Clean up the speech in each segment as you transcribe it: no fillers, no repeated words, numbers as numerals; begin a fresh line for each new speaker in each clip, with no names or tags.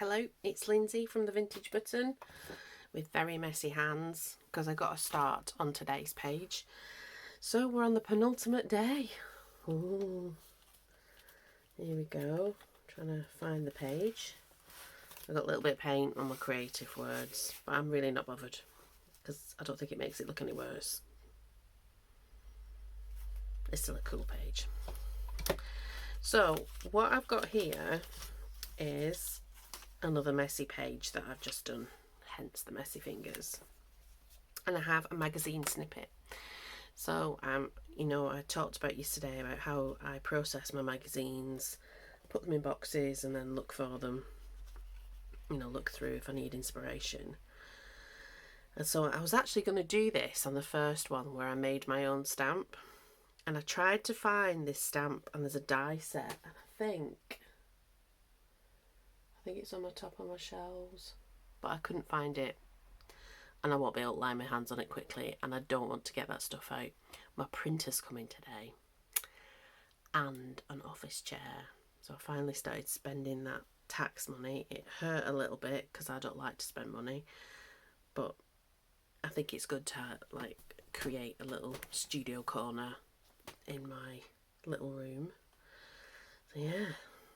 Hello, it's Lindsay from the Vintage Button with very messy hands because I got a start on today's page. So we're on the penultimate day. Ooh. Here we go. Trying to find the page. I've got a little bit of paint on my creative words, but I'm really not bothered because I don't think it makes it look any worse. It's still a cool page. So what I've got here is another messy page that I've just done, hence the messy fingers. And I have a magazine snippet. So you know, I talked about yesterday about how I process my magazines, put them in boxes and then look for them, you know, look through if I need inspiration. And so I was actually going to do this on the first one where I made my own stamp, and I tried to find this stamp, and there's a die set, and I think it's on the top of my shelves, but I couldn't find it, and I won't be able to lay my hands on it quickly, and I don't want to get that stuff out. My printer's coming today and an office chair, so I finally started spending that tax money. It hurt a little bit because I don't like to spend money, but I think it's good to like create a little studio corner in my little room. So yeah,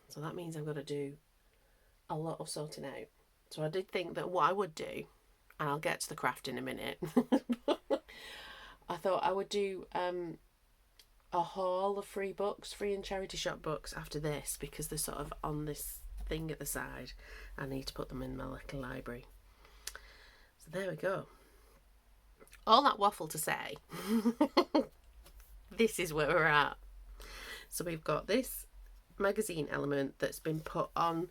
so that means I've got to do a lot of sorting out. So I did think that what I would do, and I'll get to the craft in a minute, I thought I would do a haul of free books, free and charity shop books after this, because they're sort of on this thing at the side. I need to put them in my little library. So there we go. All that waffle to say, this is where we're at. So we've got this magazine element that's been put on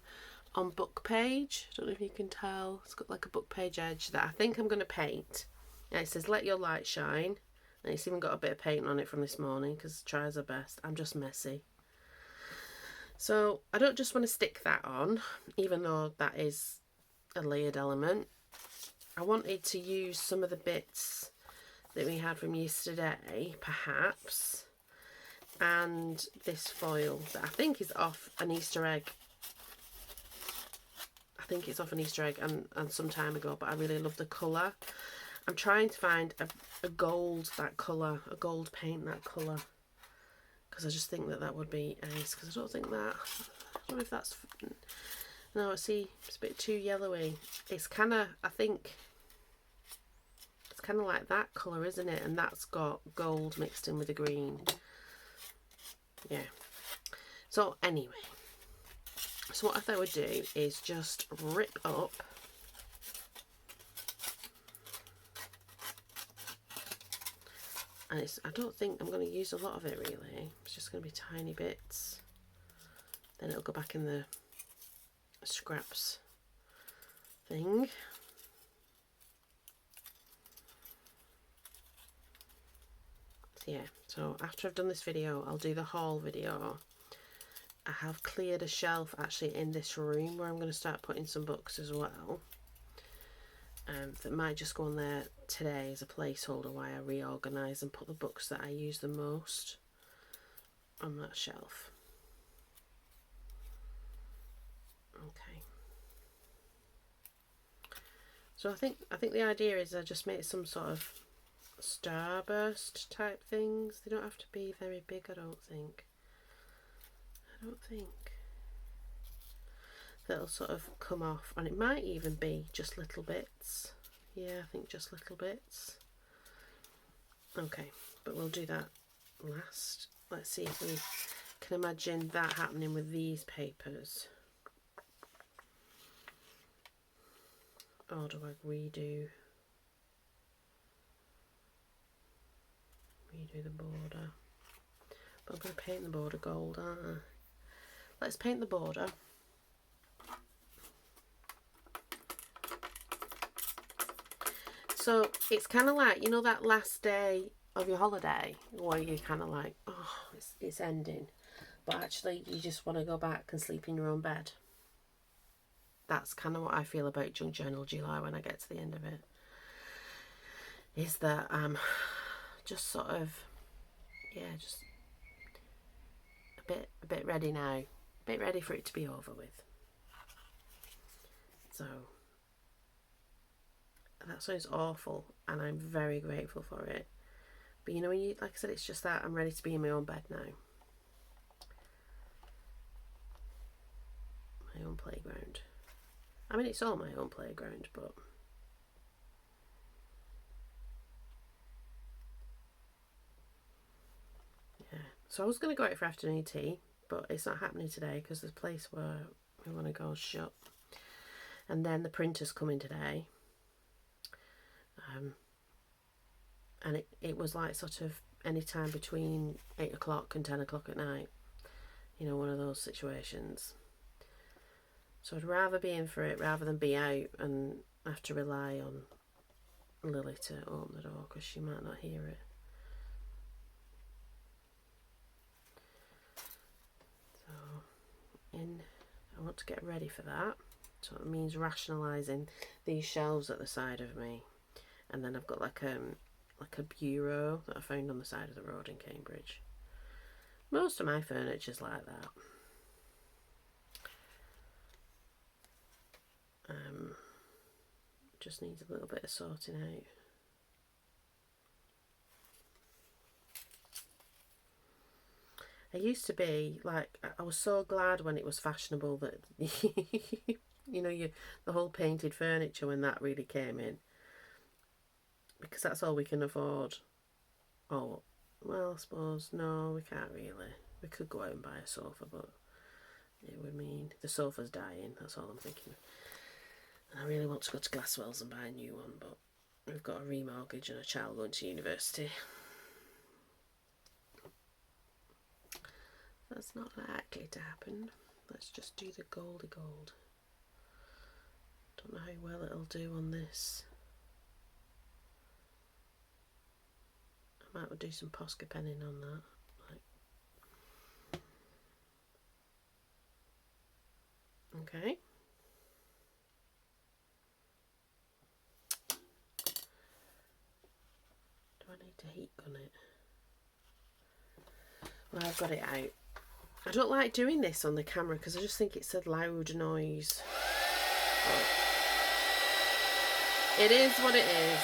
book page. I don't know if you can tell. It's got like a book page edge that I think I'm going to paint. And it says "Let your light shine." And it's even got a bit of paint on it from this morning because tries are best. I'm just messy. So I don't just want to stick that on, even though that is a layered element. I wanted to use some of the bits that we had from yesterday, perhaps, and this foil that I think is off an Easter egg. I think it's off an Easter egg and some time ago, but I really love the colour. I'm trying to find a gold that colour, a gold paint that colour, because I just think that would be ace, because I don't know if that's, no, see, it's a bit too yellowy. It's kind of, I think, it's kind of like that colour, isn't it? And that's got gold mixed in with the green. Yeah. So anyway, so what I thought I would do is just rip up and I don't think I'm going to use a lot of it really. It's just going to be tiny bits. Then it'll go back in the scraps thing. So yeah, so after I've done this video, I'll do the haul video. I have cleared a shelf actually in this room where I'm going to start putting some books as well. That might just go on there today as a placeholder while I reorganise and put the books that I use the most on that shelf. Okay. So I think the idea is I just make some sort of starburst type things. They don't have to be very big, I don't think. That'll sort of come off, and it might even be just little bits. Yeah, I think just little bits. Okay, but we'll do that last. Let's see if we can imagine that happening with these papers. Or do I redo the border? But I'm going to paint the border gold, aren't I? Let's paint the border. So it's kind of like, you know, that last day of your holiday where you're kind of like, oh, it's ending, but actually you just want to go back and sleep in your own bed. That's kind of what I feel about Junk Journal July when I get to the end of it. Is that I'm just sort of, yeah, just a bit ready now. A bit ready for it to be over with. So that sounds awful, and I'm very grateful for it. But you know, when you, like I said, it's just that I'm ready to be in my own bed now. My own playground. I mean, it's all my own playground, but yeah. So I was going to go out for afternoon tea, but it's not happening today because the place where we want to go is shut. And then the printer's coming today. And it was like sort of any time between 8 o'clock and 10 o'clock at night. You know, one of those situations. So I'd rather be in for it rather than be out and have to rely on Lily to open the door because she might not hear it. So I want to get ready for that. So it means rationalising these shelves at the side of me. And then I've got like a bureau that I found on the side of the road in Cambridge. Most of my furniture's like that. Just needs a little bit of sorting out. I used to be like, I was so glad when it was fashionable that you know, the whole painted furniture, when that really came in, because that's all we can afford. Oh, well, I suppose no, we can't really. We could go out and buy a sofa, but it would mean the sofa's dying. That's all I'm thinking. And I really want to go to Glasswell's and buy a new one, but we've got a remortgage and a child going to university. That's not likely to happen. Let's just do the goldy gold. Don't know how well it'll do on this. I might do some Posca penning on that. Okay. Do I need to heat gun it? Well, I've got it out. I don't like doing this on the camera because I just think it's a loud noise. But it is what it is.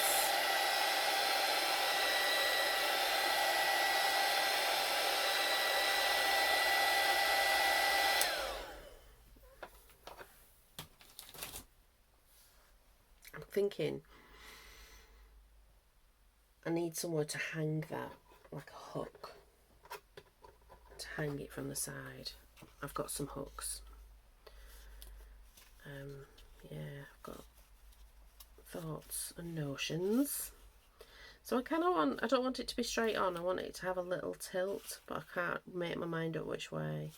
I'm thinking I need somewhere to hang that, like a hook, to hang it from the side. I've got some hooks. Yeah, I've got thoughts and notions. So I don't want it to be straight on. I want it to have a little tilt, but I can't make my mind up which way.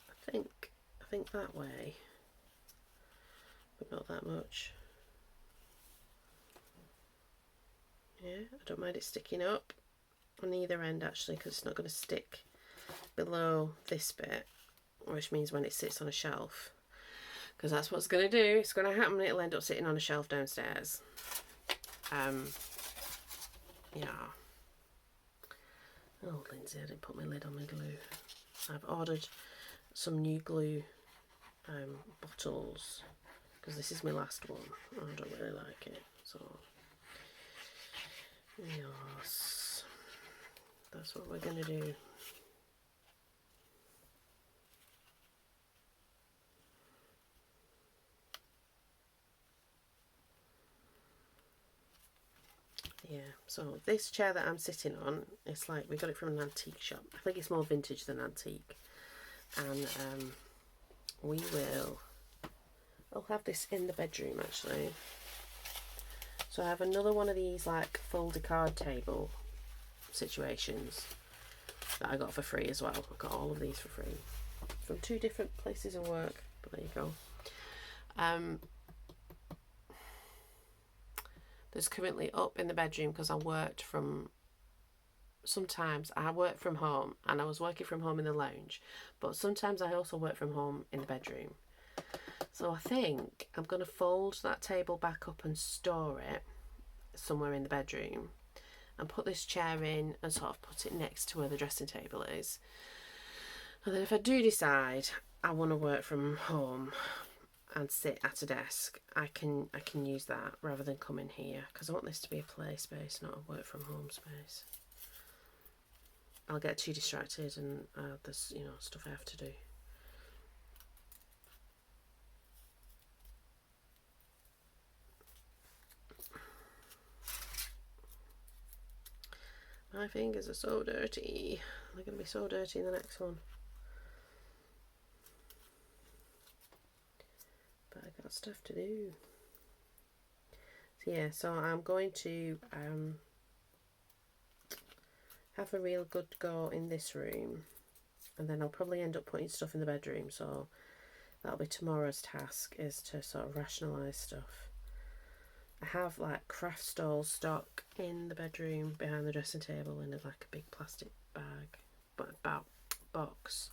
I think that way, but not that much. Yeah, I don't mind it sticking up on either end actually, because it's not going to stick below this bit, which means when it sits on a shelf, because that's what's going to do. It's going to happen. It'll end up sitting on a shelf downstairs. Yeah. Oh, Lindsay, I didn't put my lid on my glue. I've ordered some new glue bottles because this is my last one. I don't really like it, so yes, that's what we're going to do. Yeah, so this chair that I'm sitting on, it's like we got it from an antique shop. I think it's more vintage than antique. And I'll have this in the bedroom actually. So I have another one of these like folded card table situations that I got for free as well. I got all of these for free from 2 different places of work, but there you go. There's currently up in the bedroom because sometimes I work from home and I was working from home in the lounge, but sometimes I also work from home in the bedroom. So I think I'm going to fold that table back up and store it somewhere in the bedroom and put this chair in and sort of put it next to where the dressing table is. And then if I do decide I want to work from home, and sit at a desk, I can use that rather than come in here, because I want this to be a play space, not a work from home space. I'll get too distracted, and there's, you know, stuff I have to do. My fingers are so dirty. They're going to be so dirty in the next one. But I got stuff to do. So yeah, so I'm going to have a real good go in this room, and then I'll probably end up putting stuff in the bedroom, so that'll be tomorrow's task, is to sort of rationalise stuff. I have like craft stall stock in the bedroom behind the dressing table in like a big plastic bag, but about box.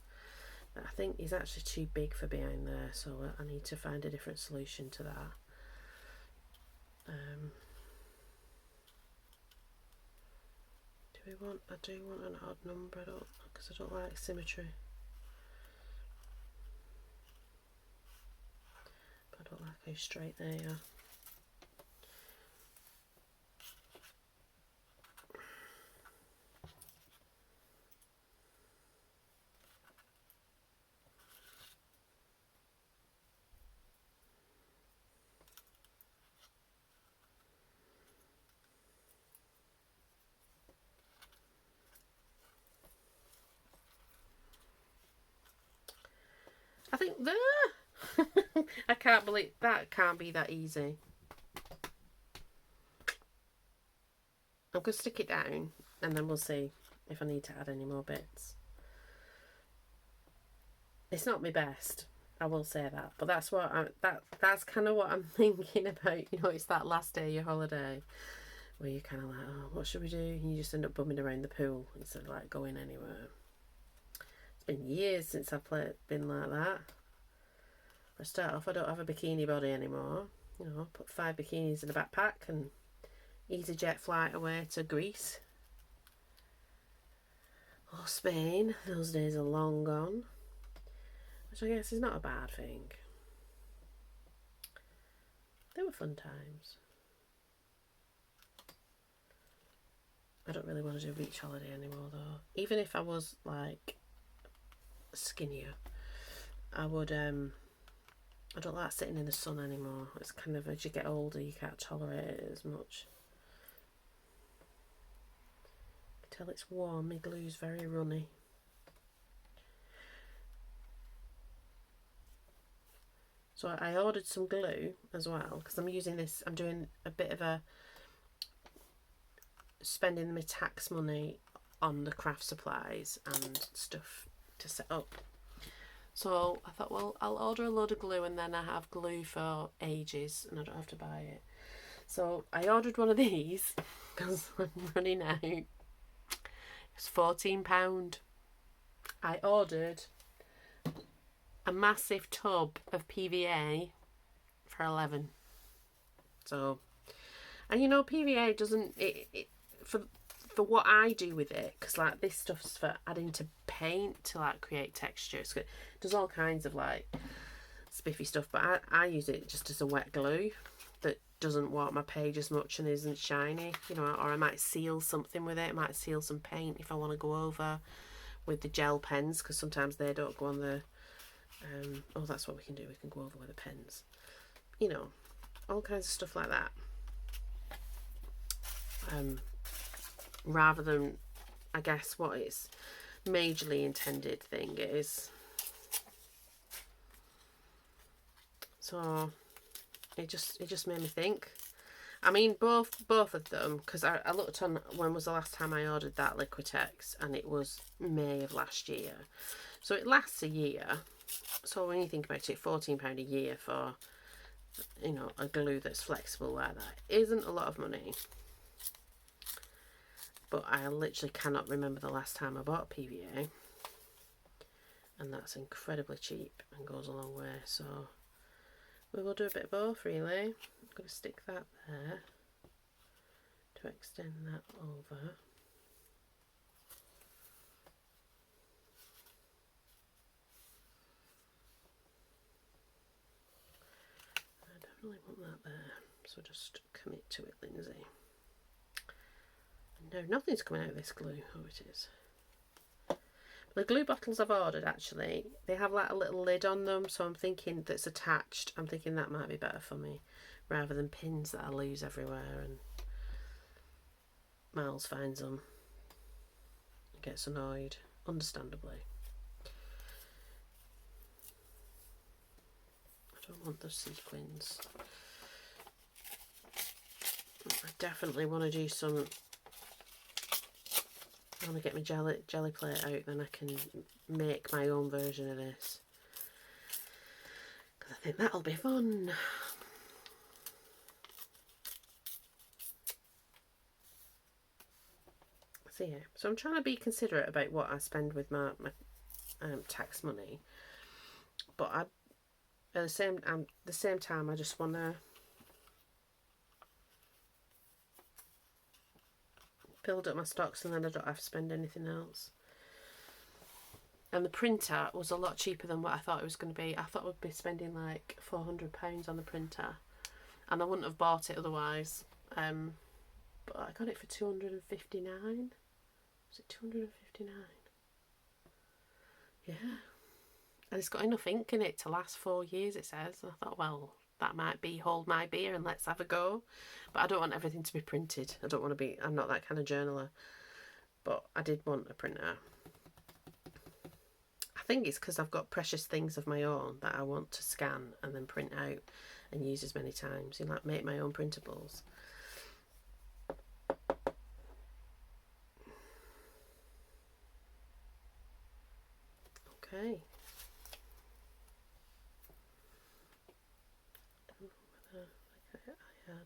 I think is actually too big for behind there, so I need to find a different solution to that. I do want an odd number, because I don't like symmetry. But I don't like how straight they are. I think there. I can't believe that can't be that easy. I'm going to stick it down, and then we'll see if I need to add any more bits. It's not my best, I will say that, but that's what that's kind of what I'm thinking about. You know, it's that last day of your holiday where you're kind of like, oh, what should we do? And you just end up bumming around the pool instead of like going anywhere. It's been years since I've been like that. For a start off, I don't have a bikini body anymore. You know, put 5 bikinis in a backpack and EasyJet flight away to Greece or Spain. Those days are long gone, which I guess is not a bad thing. They were fun times. I don't really want to do a beach holiday anymore though. Even if I was like skinnier, I would I don't like sitting in the sun anymore. It's kind of, as you get older, you can't tolerate it as much. You can tell it's warm, my glue's very runny. So I ordered some glue as well, because I'm using this, I'm doing a bit of a spending my tax money on the craft supplies and stuff to set up. So I thought, well, I'll order a load of glue, and then I have glue for ages and I don't have to buy it. So I ordered one of these because I'm running out. It's £14. I ordered a massive tub of PVA for 11. So, and you know, PVA doesn't it for what I do with it, because like this stuff's for adding to paint to like create texture. It does all kinds of like spiffy stuff, but I use it just as a wet glue that doesn't warp my page as much and isn't shiny, you know, or I might seal something with it. I might seal some paint if I want to go over with the gel pens, because sometimes they don't go on the oh, that's what we can do, we can go over with the pens, you know, all kinds of stuff like that. Rather than, I guess, what its majorly intended thing is. So it just made me think. I mean, both of them, because I looked on when was the last time I ordered that Liquitex, and it was May of last year. So it lasts a year. So when you think about it, £14 a year for, you know, a glue that's flexible like that isn't a lot of money. But I literally cannot remember the last time I bought PVA, and that's incredibly cheap and goes a long way. So we will do a bit of both, really. I'm going to stick that there to extend that over. definitely want that there. So just commit to it, Lindsay. No, nothing's coming out of this glue. Oh, it is. The glue bottles I've ordered, actually, they have like a little lid on them, so I'm thinking that's attached. I'm thinking that might be better for me, rather than pins that I lose everywhere and Miles finds them and gets annoyed, understandably. I don't want the sequins. I definitely want to do some... I want to get my jelly plate out, then I can make my own version of this. Because I think that'll be fun. So yeah, so I'm trying to be considerate about what I spend with my tax money. But at the same time, I just want to build up my stocks, and then I don't have to spend anything else. And the printer was a lot cheaper than what I thought it was going to be. I thought I would be spending like £400 on the printer, and I wouldn't have bought it otherwise. But I got it for £259. Was it £259? Yeah. And it's got enough ink in it to last 4 years, it says. And I thought, well, that might be hold my beer and let's have a go. But I don't want everything to be printed. I'm not that kind of journaler. But I did want a printer. I think it's because I've got precious things of my own that I want to scan and then print out and use as many times. You know, like make my own printables. Okay. I don't know whether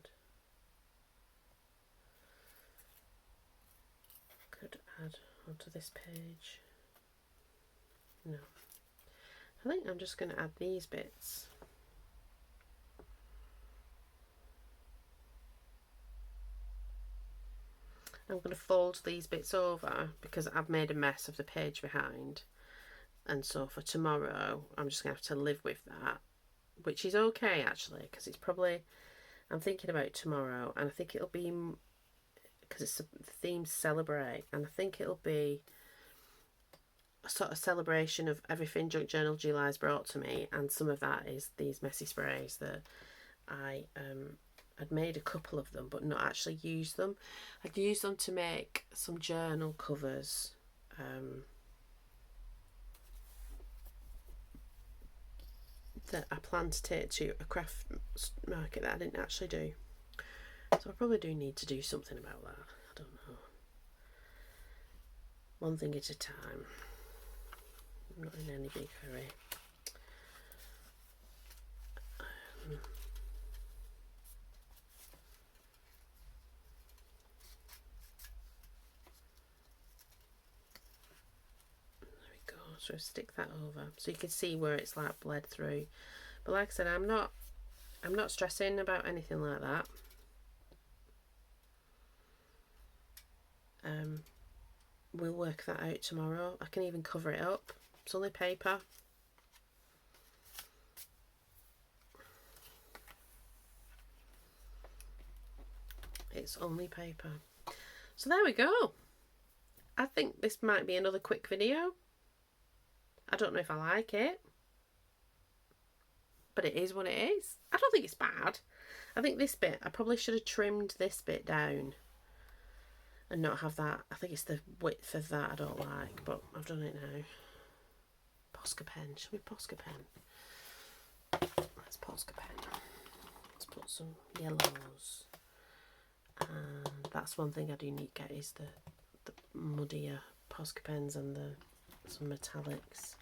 I could add onto this page. No. I think I'm just going to add these bits. I'm going to fold these bits over because I've made a mess of the page behind. And so for tomorrow, I'm just going to have to live with that. Which is okay, actually, because it's probably... I'm thinking about tomorrow, and I think it'll be... Because it's the theme Celebrate, and I think it'll be a sort of celebration of everything Junk Journal July's brought to me, and some of that is these messy sprays that I'd made a couple of them but not actually used them. I'd used them to make some journal covers that I plan to take to a craft market that I didn't actually do. So I probably do need to do something about that. I don't know. One thing at a time. I'm not in any big hurry. So stick that over so you can see where it's like bled through. But like I said, I'm not stressing about anything like that. We'll work that out tomorrow. I can even cover it up. It's only paper. It's only paper. So there we go. I think this might be another quick video. I don't know if I like it, but it is what it is. I don't think it's bad. I think this bit, I probably should have trimmed this bit down and not have that. I think it's the width of that I don't like, but I've done it now. Posca pen. Should we Posca pen? Let's Posca pen. Let's put some yellows. And that's one thing I do need to get is the muddier Posca pens and some metallics.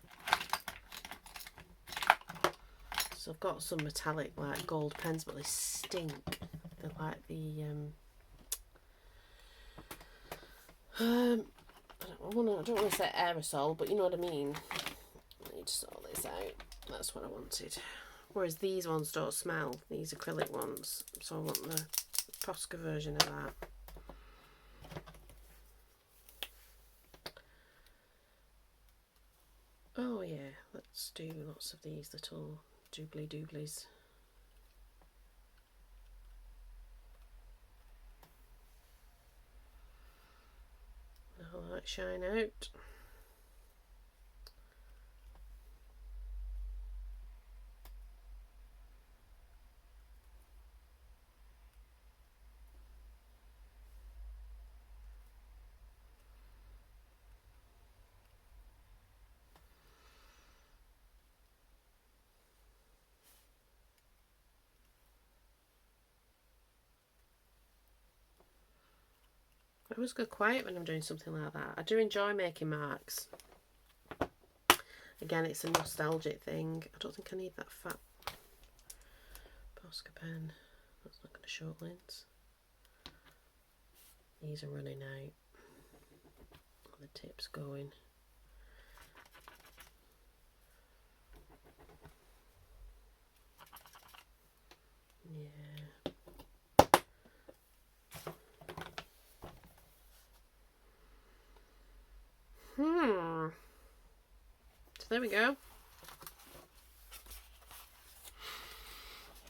So I've got some metallic like gold pens, but they stink. They're like the I don't want to say aerosol, but you know what I mean. I need to sort this out. That's what I wanted. Whereas these ones don't smell, these acrylic ones. So I want the Posca version of that. Oh yeah, let's do lots of these little doobly dooblies. light shine out. I always go quiet when I'm doing something like that. I do enjoy making marks. Again, it's a nostalgic thing. I don't think I need that fat Posca pen. That's not going to show lines. These are running out. The tip's going. Yeah. So there we go.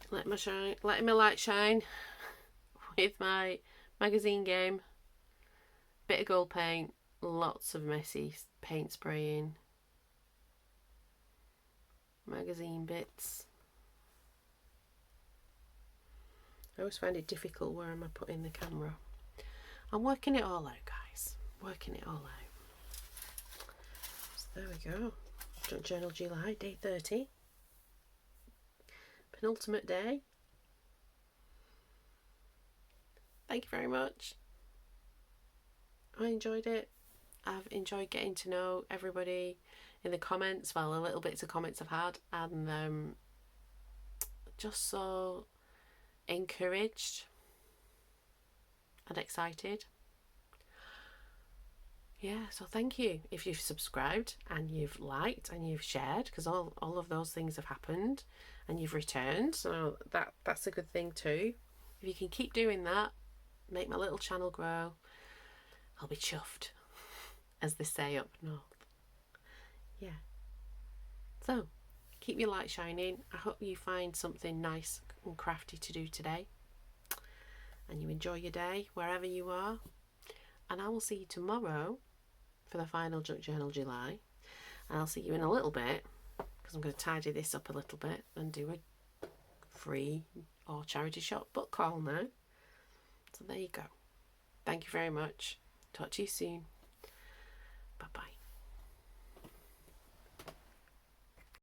Letting my light shine with my magazine game. Bit of gold paint, lots of messy paint spraying, magazine bits. I always find it difficult where am I putting the camera. I'm working it all out, guys. Working it all out. So there we go. Junk Journal July, day 30. Penultimate day. Thank you very much. I enjoyed it. I've enjoyed getting to know everybody in the comments, well, the little bits of comments I've had, and just so encouraged and excited. Yeah, so thank you if you've subscribed and you've liked and you've shared, because all of those things have happened, and you've returned, so that's a good thing too. If you can keep doing that, make my little channel grow, I'll be chuffed, as they say up north. Yeah. So, keep your light shining. I hope you find something nice and crafty to do today, and you enjoy your day wherever you are. And I will see you tomorrow for the final Junk Journal July. And I'll see you in a little bit, because I'm going to tidy this up a little bit and do a free or charity shop book haul now. So there you go. Thank you very much. Talk to you soon. Bye bye.